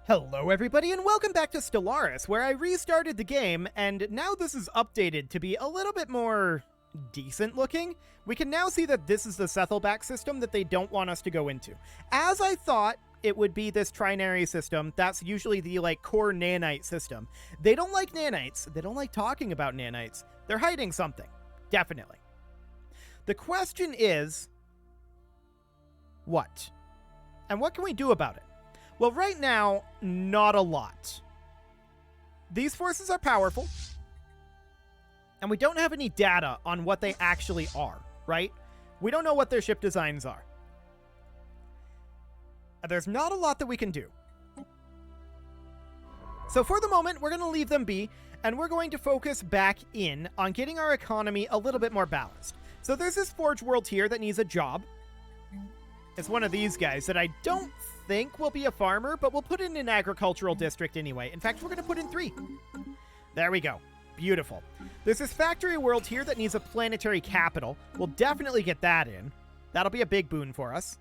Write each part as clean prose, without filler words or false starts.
Hello everybody and welcome back to Stellaris, where I restarted the game, and now this is updated to be a little bit more decent looking. We can now see that this is the Sethelback system that they don't want us to go into. As I thought it would be this trinary system, that's usually the core nanite system. They don't like nanites, they don't like talking about nanites. They're hiding something, definitely. The question is, what? And what can we do about it? Well, right now, not a lot. These forces are powerful, and we don't have any data on what they actually are, right? We don't know what their ship designs are. There's not a lot that we can do. So for the moment, we're going to leave them be, and we're going to focus back in on getting our economy a little bit more balanced. So there's this forge world here that needs a job. It's one of these guys that I don't think will be a farmer, but we'll put in an agricultural district anyway. In fact, we're going to put in 3. There we go. Beautiful. There's this factory world here that needs a planetary capital. We'll definitely get that in. That'll be a big boon for us.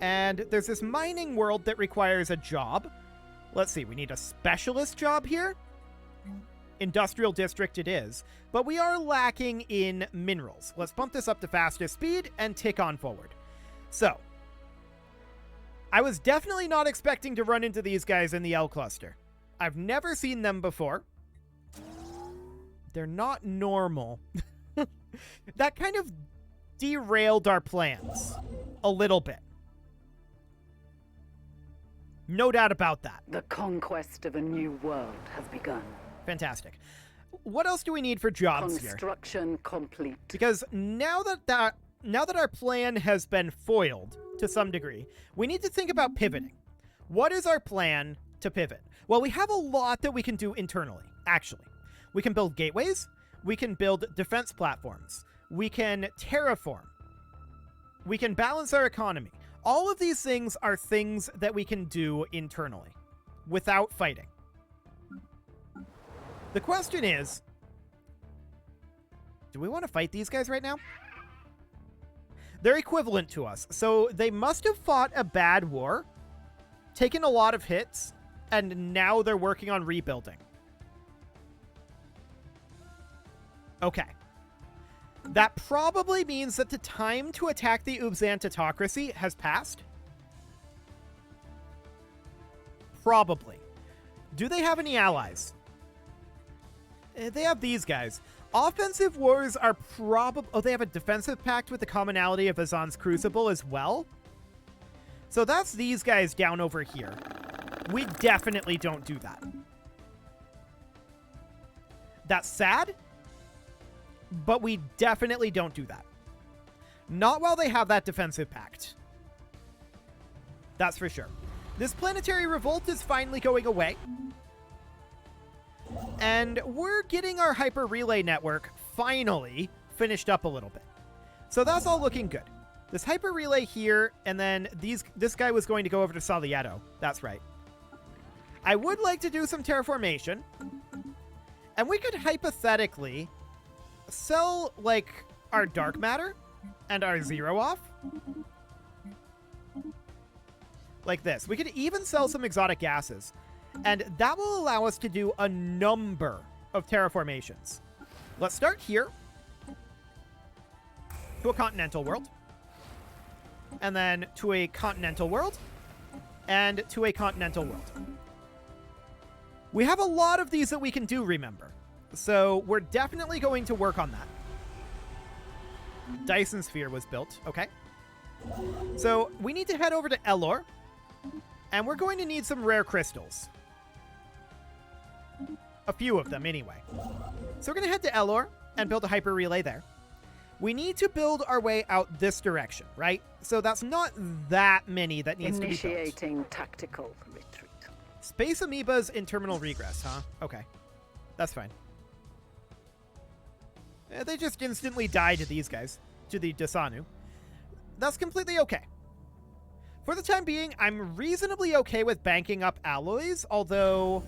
And there's this mining world that requires a job. Let's see, we need a specialist job here. Industrial district it is, but we are lacking in minerals. Let's bump this up to fastest speed and tick on forward. So, I was definitely not expecting to run into these guys in the L cluster. I've never seen them before. They're not normal. That kind of derailed our plans a little bit. No doubt about that. The conquest of a new world has begun. Fantastic. What else do we need for jobs here? Construction complete. Because now that our plan has been foiled to some degree, we need to think about pivoting. What is our plan to pivot? Well, we have a lot that we can do internally, actually. We can build gateways. We can build defense platforms. We can terraform. We can balance our economy. All of these things are things that we can do internally without fighting. The question is, do we want to fight these guys right now? They're equivalent to us, so they must have fought a bad war, taken a lot of hits, and now they're working on rebuilding. Okay. That probably means that the time to attack the Ubzantitocracy has passed. Probably. Do they have any allies? They have these guys. Offensive wars are probably... Oh, they have a defensive pact with the commonality of Azan's Crucible as well. So that's these guys down over here. We definitely don't do that. That's sad, but we definitely don't do that. Not while they have that defensive pact. That's for sure. This planetary revolt is finally going away. And we're getting our hyper relay network finally finished up a little bit. So that's all looking good. This hyper relay here, and then this guy was going to go over to Salieto. That's right. I would like to do some terraformation. And we could hypothetically sell, our dark matter and our zero off. Like this. We could even sell some exotic gases. And that will allow us to do a number of terraformations. Let's start here. To a continental world. And then to a continental world. And to a continental world. We have a lot of these that we can do, remember. So we're definitely going to work on that. Dyson Sphere was built. Okay. So we need to head over to Elor. And we're going to need some rare crystals. A few of them, anyway. So we're going to head to Elor and build a hyper relay there. We need to build our way out this direction, right? So that's not that many that needs to be built. Initiating tactical retreat. Space amoebas in terminal regress, huh? Okay. That's fine. They just instantly die to these guys. To the Dasanu. That's completely okay. For the time being, I'm reasonably okay with banking up alloys, although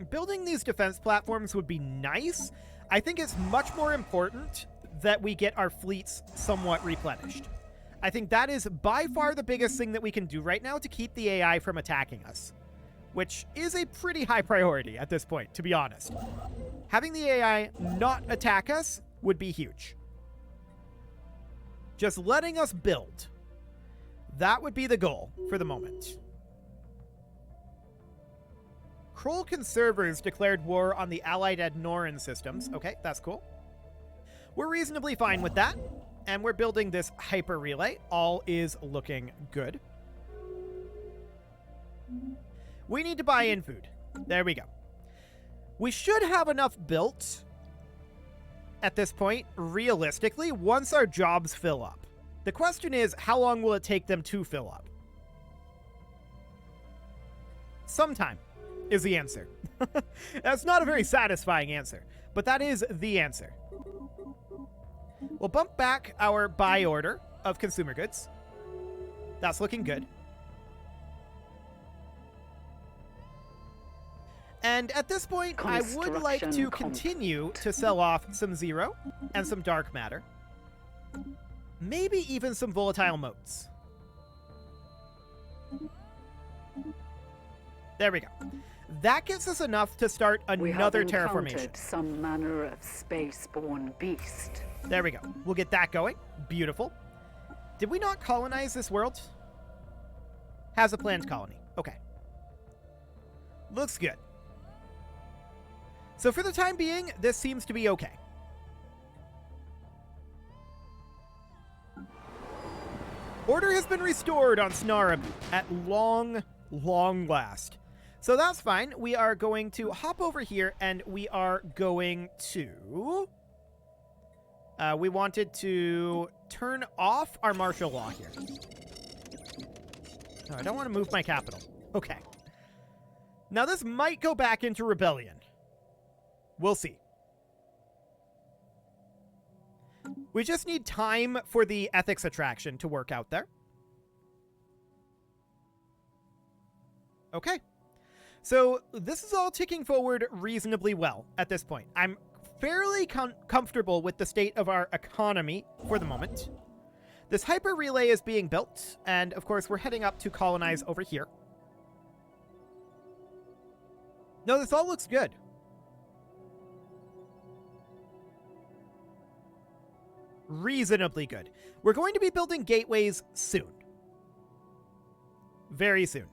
building these defense platforms would be nice. I think it's much more important that we get our fleets somewhat replenished. I think that is by far the biggest thing that we can do right now to keep the AI from attacking us. which is a pretty high priority at this point, to be honest. Having the AI not attack us would be huge. Just letting us build. That would be the goal for the moment. Kroll conservers declared war on the allied Adnoran systems. Okay, that's cool. We're reasonably fine with that. And we're building this hyper relay. All is looking good. We need to buy in food. There we go. We should have enough built at this point, realistically, once our jobs fill up. The question is, how long will it take them to fill up? Sometime is the answer. That's not a very satisfying answer, but that is the answer. We'll bump back our buy order of consumer goods. That's looking good. And at this point, I would like to continue to sell off some Zero and some dark matter. Maybe even some volatile motes. There we go. That gives us enough to start another terraformation. Some manner of space-born beast. There we go. We'll get that going. Beautiful. Did we not colonize this world? Has a planned colony. Okay. Looks good. So for the time being, this seems to be okay. Order has been restored on Snarab at long last. So that's fine. We are going to hop over here and we are going to... we wanted to turn off our martial law here. Oh, I don't want to move my capital. Okay. Now this might go back into rebellion. We'll see. We just need time for the ethics attraction to work out there. Okay. So this is all ticking forward reasonably well at this point. I'm fairly comfortable with the state of our economy for the moment. This hyper relay is being built, and of course we're heading up to colonize over here. No, this all looks good. Reasonably good. We're going to be building gateways soon. Very soon.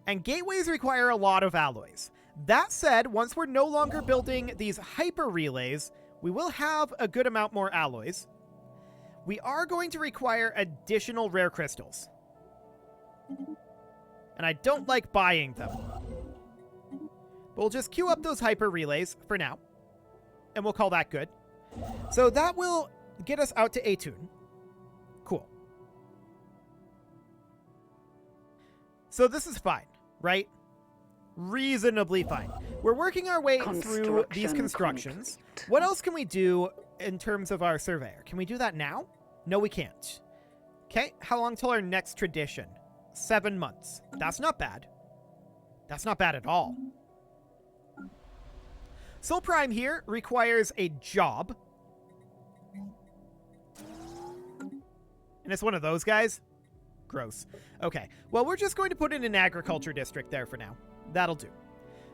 And gateways require a lot of alloys. That said, once we're no longer building these hyper relays, we will have a good amount more alloys. We are going to require additional rare crystals. And I don't like buying them. But we'll just queue up those hyper relays for now. And we'll call that good. So that will get us out to Atune. Cool. So this is fine, right? Reasonably fine. We're working our way through these constructions. Complete. What else can we do in terms of our surveyor? Can we do that now? No, we can't. Okay, how long till our next tradition? 7 months. That's not bad. That's not bad at all. Soul Prime here requires a job. And it's one of those guys? Gross. Okay, well, we're just going to put in an agriculture district there for now. That'll do.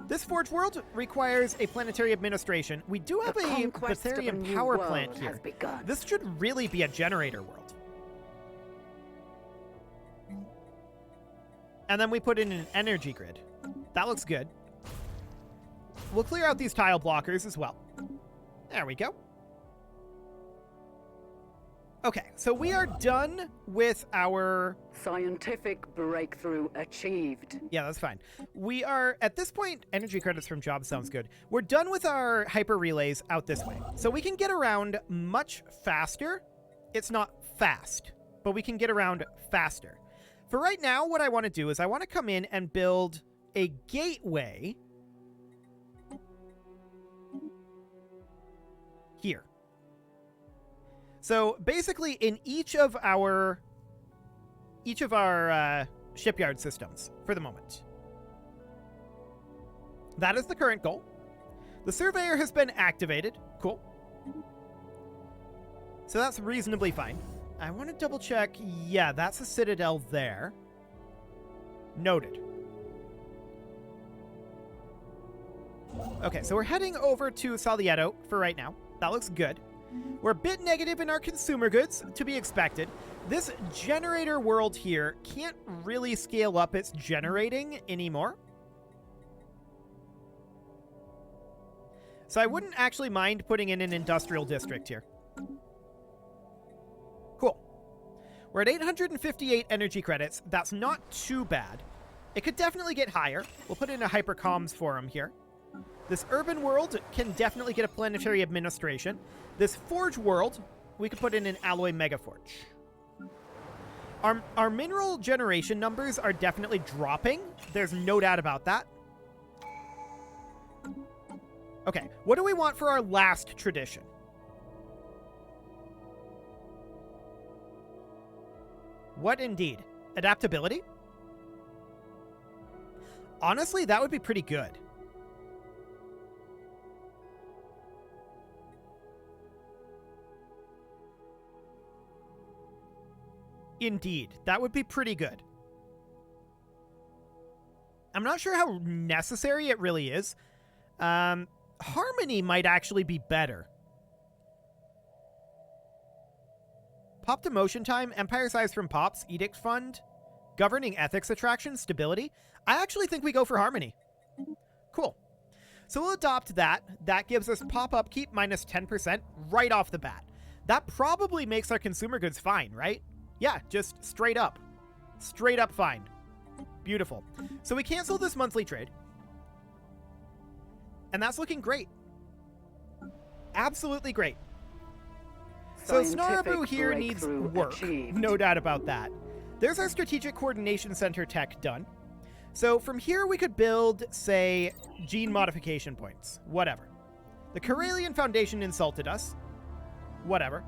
This Forge World requires a planetary administration. We do have a Betharian power plant here. This should really be a generator world. And then we put in an energy grid. That looks good. We'll clear out these tile blockers as well. There we go. Okay, so we are done with our... Scientific breakthrough achieved. Yeah, that's fine. We are, at this point, energy credits from jobs sounds good. We're done with our hyper relays out this way. So we can get around much faster. It's not fast, but we can get around faster. For right now, what I want to do is I want to come in and build a gateway here. So basically in each of our shipyard systems for the moment. That is the current goal. The surveyor has been activated. Cool. So that's reasonably fine. I want to double check. Yeah, that's a citadel there. Noted. Okay, so we're heading over to Salieto for right now. That looks good. We're a bit negative in our consumer goods, to be expected. This generator world here can't really scale up its generating anymore. So I wouldn't actually mind putting in an industrial district here. Cool. We're at 858 energy credits. That's not too bad. It could definitely get higher. We'll put in a hypercomms forum here. This urban world can definitely get a planetary administration. This forge world, we could put in an alloy megaforge. Our mineral generation numbers are definitely dropping. There's no doubt about that. Okay, what do we want for our last tradition? What indeed? Adaptability? Honestly, that would be pretty good. Indeed, that would be pretty good. I'm not sure how necessary it really is. Harmony might actually be better. Pop demotion time, empire size from pops, edict fund, governing ethics attraction, stability. I actually think we go for harmony. Cool. So we'll adopt that. That gives us pop upkeep minus 10% right off the bat. That probably makes our consumer goods fine, right? Yeah, just straight up. Straight up fine. Beautiful. So we cancel this monthly trade. And that's looking great. Absolutely great. So Snarabu here needs work. Achieved. No doubt about that. There's our Strategic Coordination Center tech done. So from here we could build, say, gene modification points. Whatever. The Karelian Foundation insulted us. Whatever.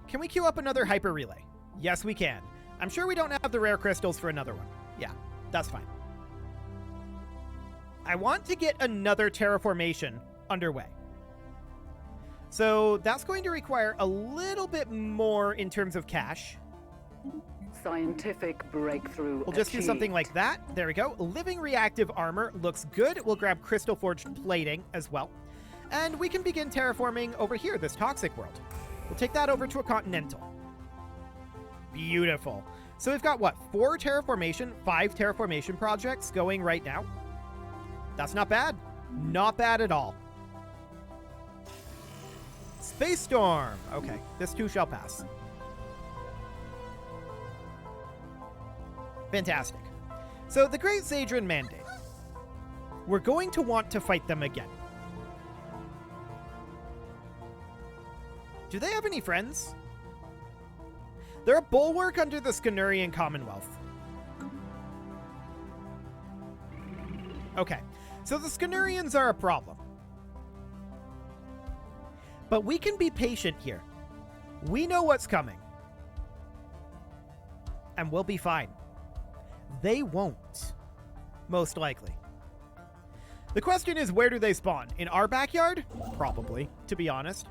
Can we queue up another hyper relay? Yes, we can. I'm sure we don't have the rare crystals for another one. Yeah, that's fine. I want to get another terraformation underway. So that's going to require a little bit more in terms of cash. Scientific breakthrough We'll just achieved. do something like that. There we go. Living reactive armor looks good. We'll grab crystal forged plating as well. And we can begin terraforming over here, this toxic world. We'll take that over to a continental. Beautiful. So we've got, what, 5 terraformation projects going right now. That's not bad. Not bad at all. Space Storm. Okay, this too shall pass. Fantastic. So the Great Zadran Mandate. We're going to want to fight them again. Do they have any friends? They're a bulwark under the Scanurian Commonwealth. Okay, so the Scanurians are a problem. But we can be patient here. We know what's coming. And we'll be fine. They won't. Most likely. The question is, where do they spawn? In our backyard? Probably, to be honest.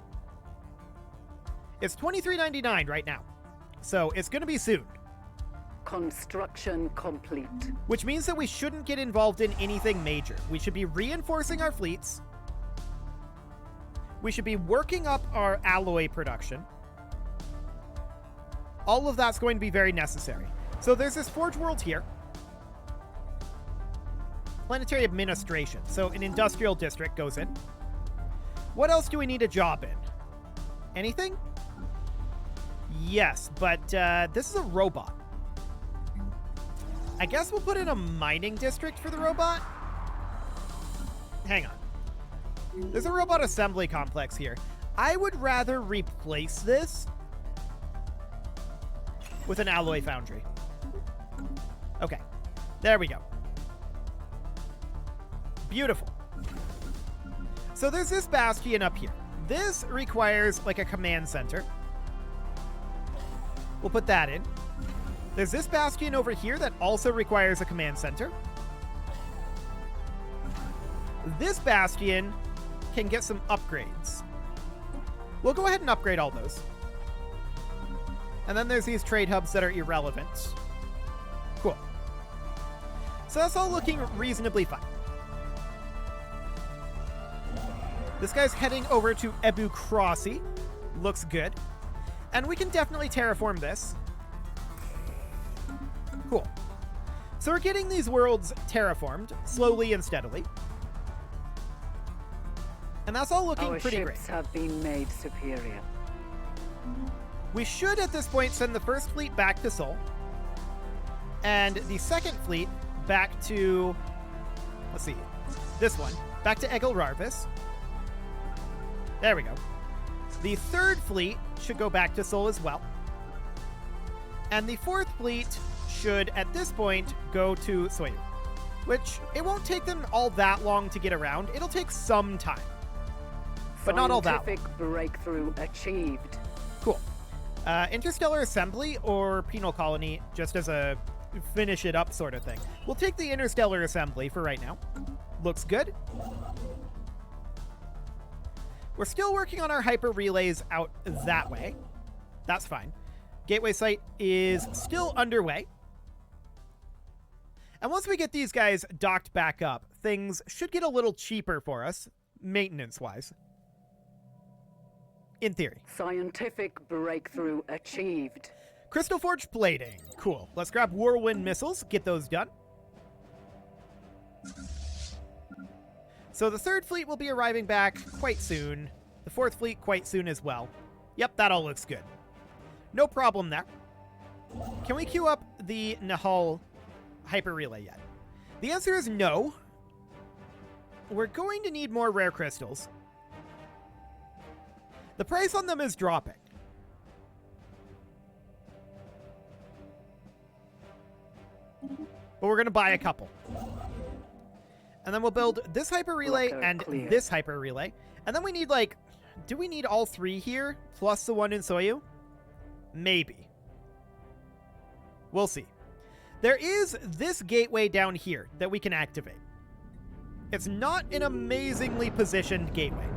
It's $23.99 right now. So it's going to be soon. Construction complete. Which means that we shouldn't get involved in anything major. We should be reinforcing our fleets. We should be working up our alloy production. All of that's going to be very necessary. So there's this Forge World here. Planetary administration. So an industrial district goes in. What else do we need a job in? Anything? Yes, but this is a robot. I guess we'll put in a mining district for the robot. Hang on. There's a robot assembly complex here. I would rather replace this with an alloy foundry. Okay, there we go. Beautiful. So there's this bastion up here. This requires like a command center. We'll put that in. There's this bastion over here that also requires a command center. This bastion can get some upgrades. We'll go ahead and upgrade all those. And then there's these trade hubs that are irrelevant. Cool. So that's all looking reasonably fine. This guy's heading over to Ebu Krossi. Looks good. And we can definitely terraform this. Cool. So we're getting these worlds terraformed, slowly and steadily. And that's all looking pretty great. Our ships have been made superior. We should, at this point, send the first fleet back to Sol. And the second fleet back to... Let's see. This one. Back to Egil Rarvis. There we go. The third fleet should go back to Sol as well. And the fourth fleet should, at this point, go to Soyuz. Which, it won't take them all that long to get around. It'll take some time. But not all that long. Scientific breakthrough achieved. Cool. Interstellar Assembly or Penal Colony, just as a finish it up sort of thing. We'll take the Interstellar Assembly for right now. Looks good. We're still working on our hyper relays out that way. That's fine. Gateway site is still underway. And once we get these guys docked back up, things should get a little cheaper for us, maintenance-wise. In theory. Scientific breakthrough achieved. Crystal Forge plating. Cool. Let's grab Whirlwind missiles, get those done. So the third fleet will be arriving back quite soon. The fourth fleet quite soon as well. Yep, that all looks good. No problem there. Can we queue up the Nahal hyper relay yet? The answer is no. We're going to need more rare crystals. The price on them is dropping. But we're going to buy a couple. And then we'll build this hyper relay and this hyper relay. And then we need, like, do we need all three here plus the one in Soyuz? Maybe. We'll see. There is this gateway down here that we can activate. It's not an amazingly positioned gateway.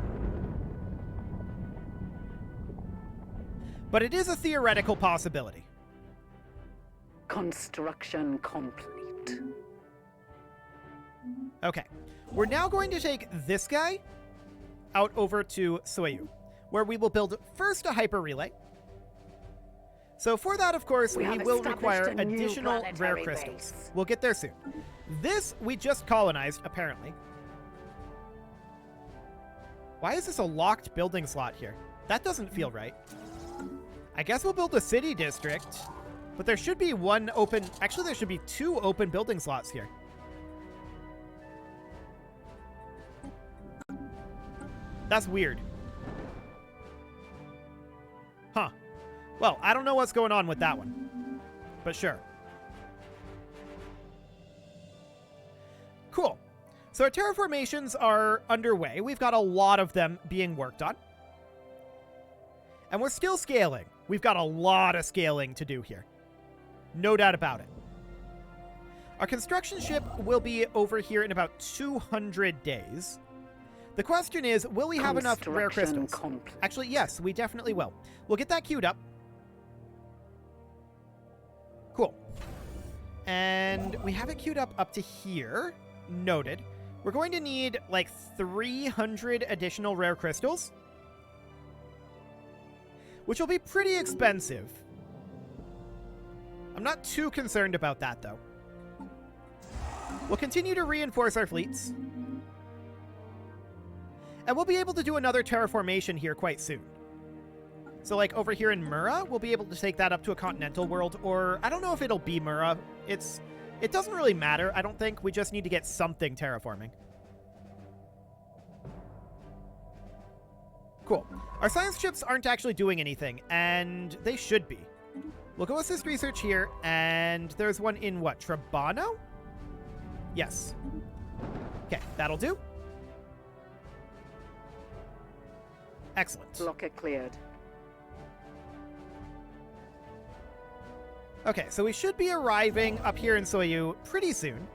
But it is a theoretical possibility. Construction complete. Okay. We're now going to take this guy out over to Soyuz, where we will build first a hyper relay. So for that, of course, we will require additional rare crystals. We'll get there soon. This we just colonized, apparently. Why is this a locked building slot here? That doesn't feel right. I guess we'll build a city district, but there should be one open... Actually, there should be two open building slots here. That's weird. Huh. Well, I don't know what's going on with that one, but sure. Cool. So our terraformations are underway. We've got a lot of them being worked on. And we're still scaling. We've got a lot of scaling to do here. No doubt about it. Our construction ship will be over here in about 200 days. The question is, will we have enough rare crystals? Actually, yes, we definitely will. We'll get that queued up. Cool. And we have it queued up to here. Noted. We're going to need like 300 additional rare crystals, which will be pretty expensive. I'm not too concerned about that, though. We'll continue to reinforce our fleets. And we'll be able to do another terraformation here quite soon. So, like, over here in Mura, we'll be able to take that up to a continental world, or I don't know if it'll be Mura. It doesn't really matter, I don't think. We just need to get something terraforming. Cool. Our science ships aren't actually doing anything, and they should be. We'll go assist research here, and there's one in what, Trabano? Yes. Okay, that'll do. Excellent. Blocker cleared. Okay, so we should be arriving up here in Soyuz pretty soon.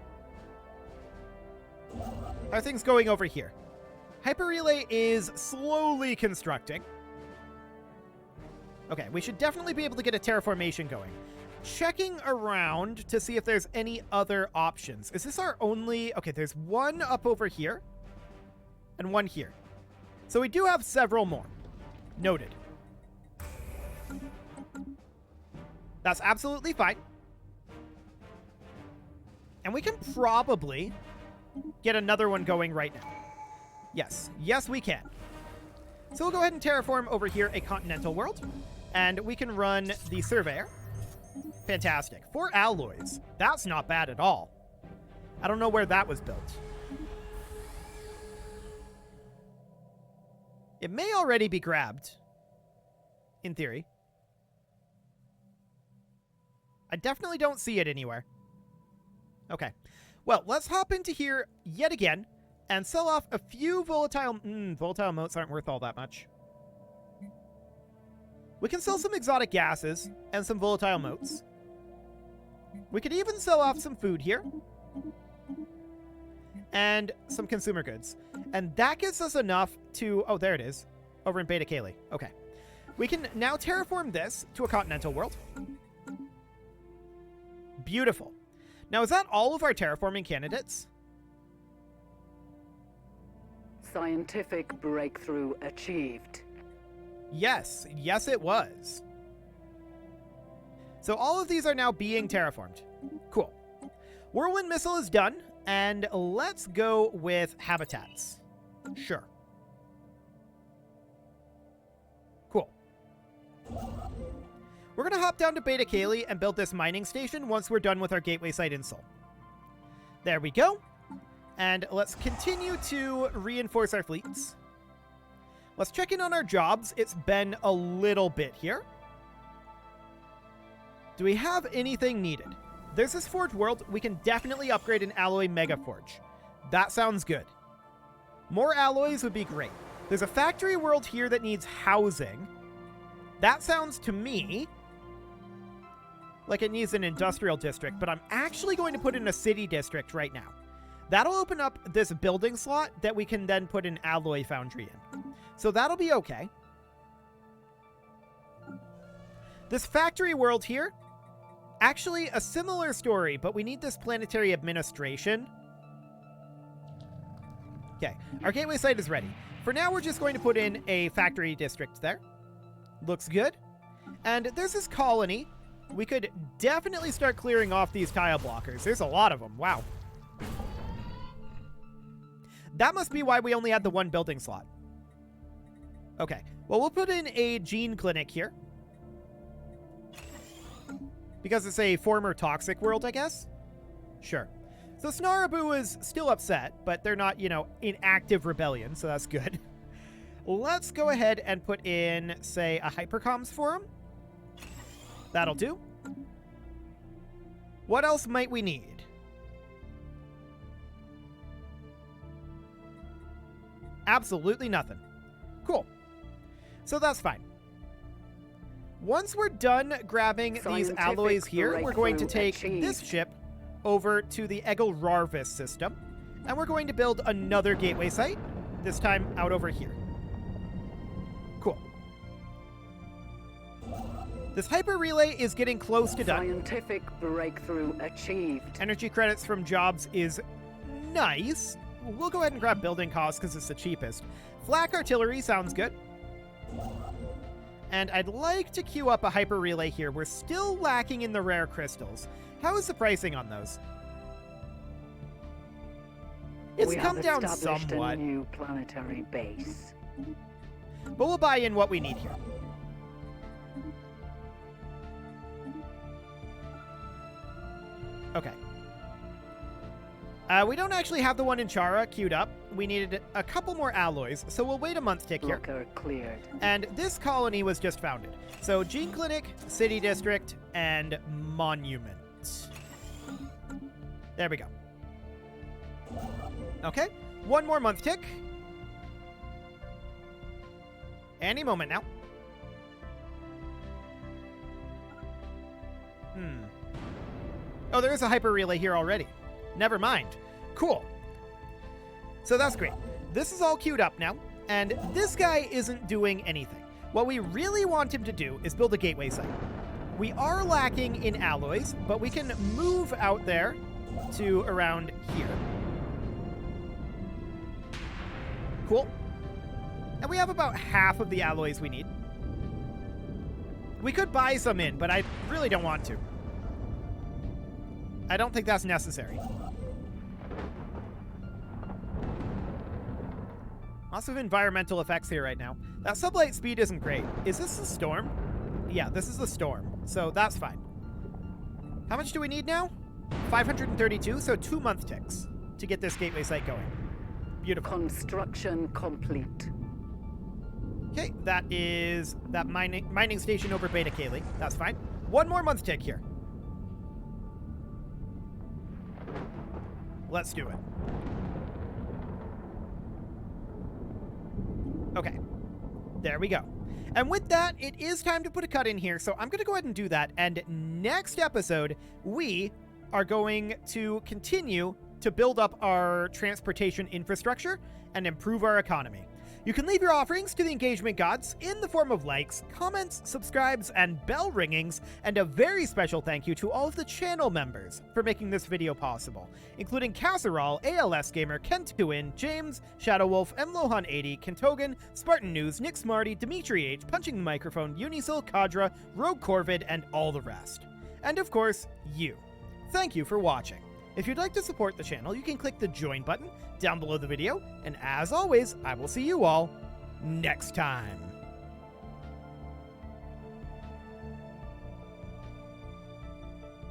How are things going over here? Hyper relay is slowly constructing. Okay, we should definitely be able to get a terraformation going. checking around to see if there's any other options. Is this our only... Okay, there's one up over here and one here. So we do have several more. Noted. That's absolutely fine. And we can probably get another one going right now. Yes. Yes, we can. So we'll go ahead and terraform over here a continental world. And we can run the surveyor. Fantastic. 4 alloys. That's not bad at all. I don't know where that was built. It may already be grabbed. In theory. I definitely don't see it anywhere. Okay. Well, let's hop into here yet again and sell off a few volatile... volatile motes aren't worth all that much. We can sell some exotic gases and some volatile motes. We could even sell off some food here. And some consumer goods. And that gets us enough to... Oh, there it is. Over in Beta Caeli. Okay. We can now terraform this to a continental world. Beautiful. Now, is that all of our terraforming candidates? Scientific breakthrough achieved. Yes. Yes, it was. So all of these are now being terraformed. Cool. Whirlwind missile is done. And let's go with habitats. Sure. Cool. We're going to hop down to Beta Caeli and build this mining station once we're done with our gateway site install. There we go. And let's continue to reinforce our fleets. Let's check in on our jobs. It's been a little bit here. Do we have anything needed? There's this forge world. We can definitely upgrade an alloy mega forge. That sounds good. More alloys would be great. There's a factory world here that needs housing. That sounds to me like it needs an industrial district, but I'm actually going to put in a city district right now. That'll open up this building slot that we can then put an alloy foundry in. So that'll be okay. This factory world here, actually a similar story, but we need this planetary administration. Okay, our gateway site is ready. For now, we're just going to put in a factory district there. Looks good. And there's this colony. We could definitely start clearing off these tile blockers. There's a lot of them. Wow. That must be why we only had the one building slot. Okay. Well, we'll put in a gene clinic here. Because it's a former toxic world, I guess? Sure. So Snarabu is still upset, but they're not, in active rebellion, so that's good. Let's go ahead and put in, say, a hypercoms forum. That'll do. What else might we need? Absolutely nothing. Cool. So that's fine. Once we're done grabbing these alloys here, we're going to take this ship over to the Egil Rarvis system, and we're going to build another gateway site, this time out over here. Cool. This hyper relay is getting close to done. Scientific breakthrough achieved. Energy credits from jobs is nice. We'll go ahead and grab building costs because it's the cheapest. Flak artillery sounds good. And I'd like to queue up a hyper relay here. We're still lacking in the rare crystals. How is the pricing on those? It's come down somewhat. A new planetary base. But we'll buy in what we need here. Okay. We don't actually have the one in Chara queued up. We needed a couple more alloys, so we'll wait a month tick here. Looker cleared. And this colony was just founded. So Gene Clinic, City District, and Monument. There we go. Okay, one more month tick. Any moment now. Oh, there is a hyper relay here already. Never mind. Cool. So that's great. This is all queued up now, and this guy isn't doing anything. What we really want him to do is build a gateway site. We are lacking in alloys, but we can move out there to around here. Cool. And we have about half of the alloys we need. We could buy some in, but I really don't want to. I don't think that's necessary. Lots of environmental effects here right now. That sublight speed isn't great. Is this the storm? Yeah, this is the storm, so that's fine. How much do we need now? 532, so 2 month ticks to get this gateway site going. Beautiful. Construction complete. Okay, that is that mining station over Beta Cayley. That's fine. 1 more month tick here. Let's do it. Okay. There we go. And with that, it is time to put a cut in here, so I'm going to go ahead and do that. And next episode, we are going to continue to build up our transportation infrastructure and improve our economy. You can leave your offerings to the engagement gods in the form of likes, comments, subscribes, and bell ringings, and a very special thank you to all of the channel members for making this video possible, including Casserole, ALS Gamer, Kentuin, James, Shadowwolf, MLohan80, Kentogan, Spartan News, Nick Smarty, Dimitri H, Punching the Microphone, Unisil, Kadra, Rogue Corvid, and all the rest. And of course, you. Thank you for watching. If you'd like to support the channel, you can click the join button down below the video, and as always, I will see you all next time.